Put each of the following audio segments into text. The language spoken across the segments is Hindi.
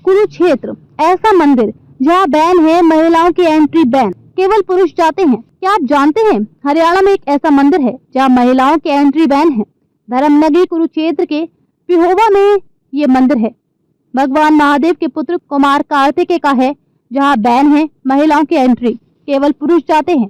कुरुक्षेत्र ऐसा मंदिर जहां बैन है महिलाओं की एंट्री बैन, केवल पुरुष जाते हैं। क्या आप जानते हैं हरियाणा में एक ऐसा मंदिर है जहां महिलाओं की एंट्री बैन है। धर्मनगरी कुरुक्षेत्र के पिहोवा में ये मंदिर है। भगवान महादेव के पुत्र कुमार कार्तिकेय का है, जहां बैन है महिलाओं की एंट्री, केवल पुरुष जाते हैं।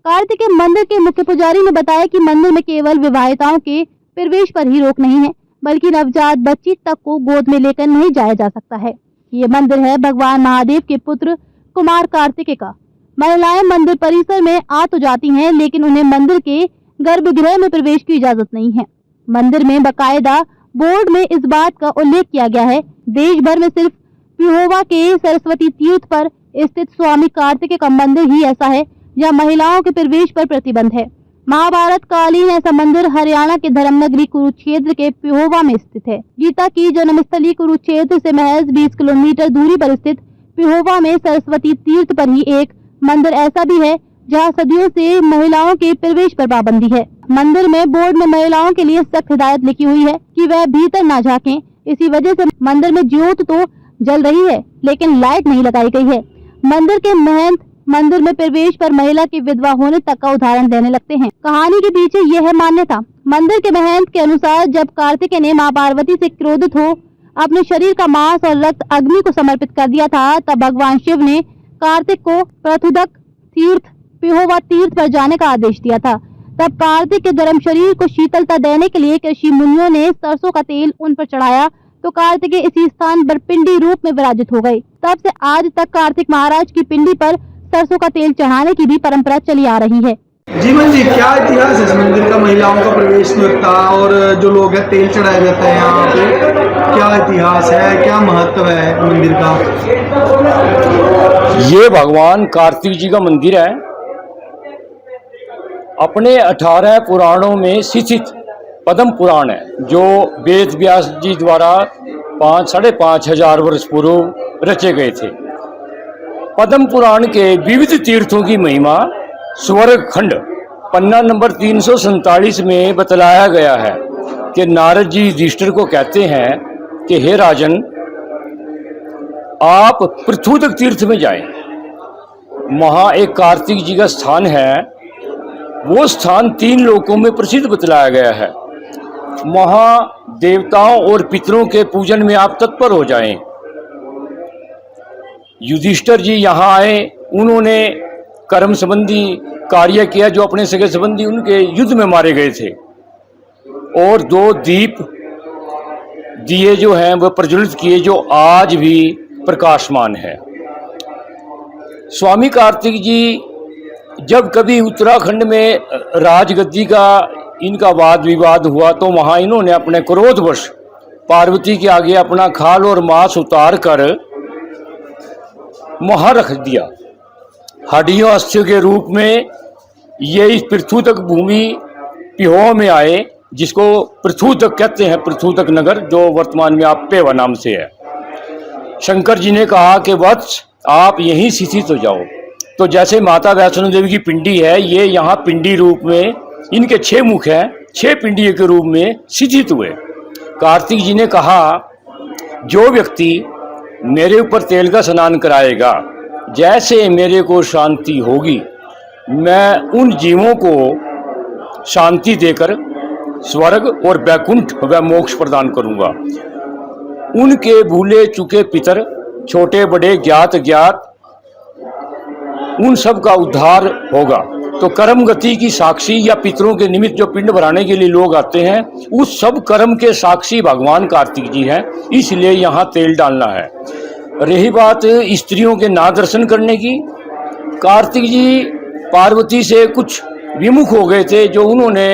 कार्तिकेय मंदिर के मुख्य पुजारी ने बताया कि मंदिर में केवल विवाहिताओं के प्रवेश पर ही रोक नहीं है, बल्कि नवजात बच्ची तक को गोद में लेकर नहीं जाया जा सकता है। ये मंदिर है भगवान महादेव के पुत्र कुमार कार्तिकेय का। महिलाएं मंदिर परिसर में आ तो जाती हैं, लेकिन उन्हें मंदिर के गर्भगृह में प्रवेश की इजाजत नहीं है। मंदिर में बकायदा बोर्ड में इस बात का उल्लेख किया गया है। देश भर में सिर्फ पिहोवा के सरस्वती तीर्थ पर स्थित स्वामी कार्तिकेय का मंदिर ही ऐसा है जहां महिलाओं के प्रवेश पर प्रतिबंध है। महाभारत कालीन ऐसा मंदिर हरियाणा के धर्मनगरी कुरुक्षेत्र के पिहोवा में स्थित है। गीता की जन्मस्थली कुरुक्षेत्र से महज 20 किलोमीटर दूरी पर स्थित पिहोवा में सरस्वती तीर्थ पर ही एक मंदिर ऐसा भी है जहां सदियों से महिलाओं के प्रवेश पर पाबंदी है। मंदिर में बोर्ड में महिलाओं के लिए सख्त हिदायत लिखी हुई है कि वह भीतर न झांकें। इसी वजह से मंदिर में ज्योत तो जल रही है, लेकिन लाइट नहीं लगाई गई है। मंदिर के महंत मंदिर में प्रवेश पर महिला के विधवा होने तक का उदाहरण देने लगते हैं। कहानी के पीछे यह है मान्यता। मंदिर के महंत के अनुसार जब कार्तिकेय ने मां पार्वती से क्रोधित हो अपने शरीर का मांस और रक्त अग्नि को समर्पित कर दिया था, तब भगवान शिव ने कार्तिक को प्रथुदक तीर्थ पिहोवा तीर्थ पर जाने का आदेश दिया था। तब कार्तिक के गर्म शरीर को शीतलता देने के लिए ऋषि मुनियों ने सरसों का तेल उन पर चढ़ाया, तो कार्तिकेय इसी स्थान पर पिंडी रूप में विराजित हो गए। तब से आज तक कार्तिक महाराज की पिंडी पर सरसों का तेल चढ़ाने की भी परंपरा चली आ रही है। जीवन जी, क्या इतिहास है इस मंदिर का? महिलाओं का प्रवेश नहीं होता और जो लोग हैं तेल चढ़ाया जाता है यहाँ पे, क्या इतिहास है, क्या महत्व है मंदिर का? ये भगवान कार्तिक जी का मंदिर है। अपने 18 पुराणों में स्थित पद्म पुराण है, जो वेद व्यास जी द्वारा 5,500 वर्ष पूर्व रचे गए थे। पद्म पुराण के विविध तीर्थों की महिमा स्वर्ग खंड पन्ना नंबर 347 में बतलाया गया है कि नारद जी युधिष्ठिर को कहते हैं कि हे राजन, आप प्रथुदक तीर्थ में जाएं। वहाँ एक कार्तिक जी का स्थान है। वो स्थान 3 लोकों में प्रसिद्ध बतलाया गया है। वहाँ देवताओं और पितरों के पूजन में आप तत्पर हो जाएं। युधिष्ठिर जी यहाँ आए, उन्होंने कर्म संबंधी कार्य किया जो अपने सगे संबंधी उनके युद्ध में मारे गए थे, और 2 दीप दिए जो हैं वह प्रज्वलित किए, जो आज भी प्रकाशमान है। स्वामी कार्तिक जी जब कभी उत्तराखंड में राजगद्दी का इनका वाद विवाद हुआ, तो वहाँ इन्होंने अपने क्रोधवश पार्वती के आगे अपना खाल और मांस उतार कर वहाँ रख दिया। हड्डियों अस्थियों के रूप में ये इस पृथुदक भूमि पिहोवा में आए, जिसको पृथुदक कहते हैं, पृथुदक नगर, जो वर्तमान में आप पेवा नाम से है। शंकर जी ने कहा कि वत्स, आप यहीं स्थित हो जाओ। तो जैसे माता वैष्णो देवी की पिंडी है, ये यहाँ पिंडी रूप में, इनके 6 मुख हैं, 6 पिंडी के रूप में स्थित हुए। कार्तिक जी ने कहा, जो व्यक्ति मेरे ऊपर तेल का स्नान कराएगा, जैसे मेरे को शांति होगी, मैं उन जीवों को शांति देकर स्वर्ग और वैकुंठ व मोक्ष प्रदान करूंगा। उनके भूले चुके पितर, छोटे बड़े, ज्ञात ज्ञात, उन सब का उद्धार होगा। तो कर्म गति की साक्षी या पितरों के निमित्त जो पिंड भराने के लिए लोग आते हैं, उस सब कर्म के साक्षी भगवान कार्तिक जी हैं, इसलिए यहाँ तेल डालना है। रही बात स्त्रियों के ना दर्शन करने की, कार्तिक जी पार्वती से कुछ विमुख हो गए थे, जो उन्होंने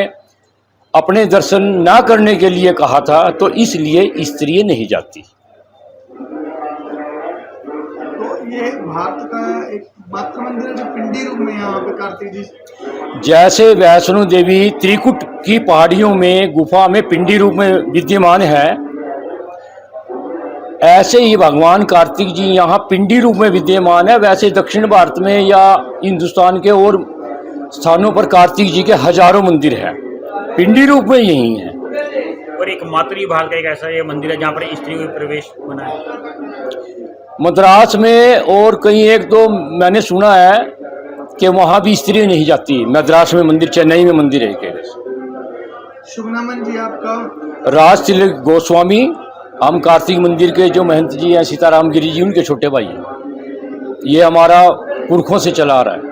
अपने दर्शन ना करने के लिए कहा था, तो इसलिए स्त्रियां नहीं जाती। तो ये भारत का एक मात्र मंदिर है जो पिंडी रूप में यहाँ पे कार्तिक जी, जैसे वैष्णो देवी त्रिकुट की पहाड़ियों में गुफा में पिंडी रूप में विद्यमान है, ऐसे ही भगवान कार्तिक जी यहाँ पिंडी रूप में विद्यमान है। वैसे दक्षिण भारत में या हिंदुस्तान के और स्थानों पर कार्तिक जी के हजारों मंदिर हैं, पिंडी रूप में यही है। और एक मातृ भाग का एक ऐसा ये मंदिर है जहाँ पर स्त्रियों का प्रवेश मना है। मद्रास में और कहीं एक दो मैंने सुना है कि वहाँ भी स्त्री नहीं जाती। मद्रास में मंदिर, चेन्नई में मंदिर है के। शुभ नामन जी आपका? राज तिलक गोस्वामी। हम कार्तिक मंदिर के जो महंत जी हैं सीताराम गिरी जी, उनके छोटे भाई हैं। ये हमारा पुरखों से चला आ रहा है।